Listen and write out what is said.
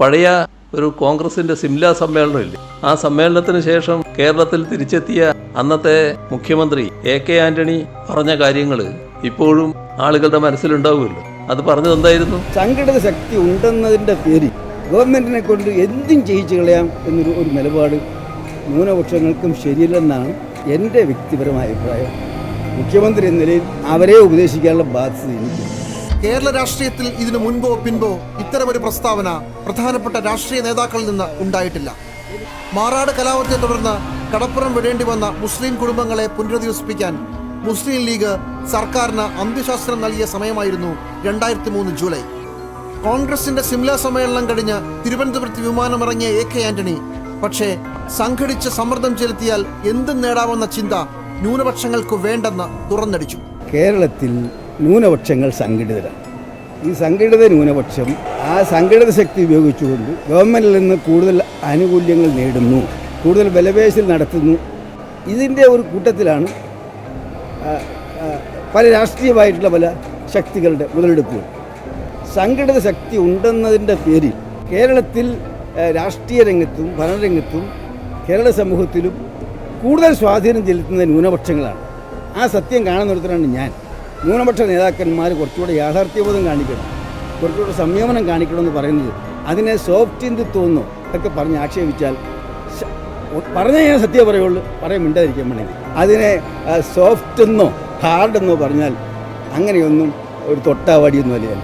പഴയ ഒരു കോൺഗ്രസിന്റെ സിംല സമ്മേളനമില്ലേ, ആ സമ്മേളനത്തിന് ശേഷം കേരളത്തിൽ തിരിച്ചെത്തിയ അന്നത്തെ മുഖ്യമന്ത്രി AK ആന്റണി പറഞ്ഞ കാര്യങ്ങൾ ഇപ്പോഴും ആളുകളുടെ മനസ്സിലുണ്ടാവുമല്ലോ. അത് പറഞ്ഞത് എന്തായിരുന്നു? സംഘടിത ശക്തി ഉണ്ടെന്നതിൻ്റെ പേരിൽ ഗവൺമെൻറ്റിനെ കൊണ്ട് എന്തും ചെയ്യിച്ചു കളയാം എന്നൊരു നിലപാട് ന്യൂനപക്ഷങ്ങൾക്കും ശരിയല്ലെന്നാണ് എൻ്റെ വ്യക്തിപരമായ അഭിപ്രായം. മുഖ്യമന്ത്രി എന്ന നിലയിൽ അവരെ ഉപദേശിക്കാനുള്ള ബാധ്യത എനിക്ക്. കേരള രാഷ്ട്രീയത്തിൽ ഇതിനു മുൻപോ പിൻപോ ഇത്തരമൊരു പ്രസ്താവന പ്രധാനപ്പെട്ട രാഷ്ട്രീയ നേതാക്കളിൽ നിന്ന് ഉണ്ടായിട്ടില്ല. മാറാട് കലാപത്തെ തുടർന്ന് കടപ്പുറം വിടേണ്ടി വന്ന മുസ്ലിം കുടുംബങ്ങളെ പുനരധിവസിപ്പിക്കാൻ മുസ്ലിം ലീഗ് സർക്കാരിന് അന്ത്യശാസ്ത്രം നൽകിയ സമയമായിരുന്നു 2003 ജൂലൈ. കോൺഗ്രസിന്റെ സിംല സമ്മേളനം കഴിഞ്ഞ് തിരുവനന്തപുരത്ത് വിമാനമിറങ്ങിയ AK ആന്റണി പക്ഷേ സംഘടിച്ച് സമ്മർദ്ദം ചെലുത്തിയാൽ എന്തും നേടാമെന്ന ചിന്ത ന്യൂനപക്ഷങ്ങൾക്ക് വേണ്ടെന്ന് തുറന്നടിച്ചു. കേരളത്തിൽ ന്യൂനപക്ഷങ്ങൾ സംഘടിതരാണ്. ഈ സംഘടിത ന്യൂനപക്ഷം ആ സംഘടിത ശക്തി ഉപയോഗിച്ചുകൊണ്ട് ഗവൺമെൻറ്റിൽ നിന്ന് കൂടുതൽ ആനുകൂല്യങ്ങൾ നേടുന്നു, കൂടുതൽ ബലപേശൽ നടത്തുന്നു. ഇതിൻ്റെ ഒരു കൂട്ടത്തിലാണ് പല രാഷ്ട്രീയമായിട്ടുള്ള പല ശക്തികളുടെ മുതലെടുപ്പുകൾ. സംഘടിത ശക്തി ഉണ്ടെന്നതിൻ്റെ പേരിൽ കേരളത്തിൽ രാഷ്ട്രീയ രംഗത്തും ഭരണരംഗത്തും കേരള സമൂഹത്തിലും കൂടുതൽ സ്വാധീനം ചെലുത്തുന്ന ന്യൂനപക്ഷങ്ങളാണ്. ആ സത്യം കാണുന്നിടത്താണ് ഞാൻ. ന്യൂനപക്ഷ നേതാക്കന്മാർ കുറച്ചുകൂടെ യാഥാർത്ഥ്യബോധം കാണിക്കണം, കുറച്ചുകൂടെ സംയമനം കാണിക്കണമെന്ന് പറയുന്നത്. അതിനെ സോഫ്റ്റ് ഹിന്ദുത്വമെന്നോ ഒക്കെ പറഞ്ഞ് ആക്ഷേപിച്ചാൽ പറഞ്ഞാൽ ഞാൻ സത്യം പറയുള്ളൂ, പറയാൻ മിണ്ടാതിരിക്കാൻ വേണമെങ്കിൽ. അതിനെ സോഫ്റ്റ് എന്നോ ഹാർഡ് എന്നോ പറഞ്ഞാൽ അങ്ങനെയൊന്നും ഒരു തൊട്ടാവാടിയൊന്നും അല്ല.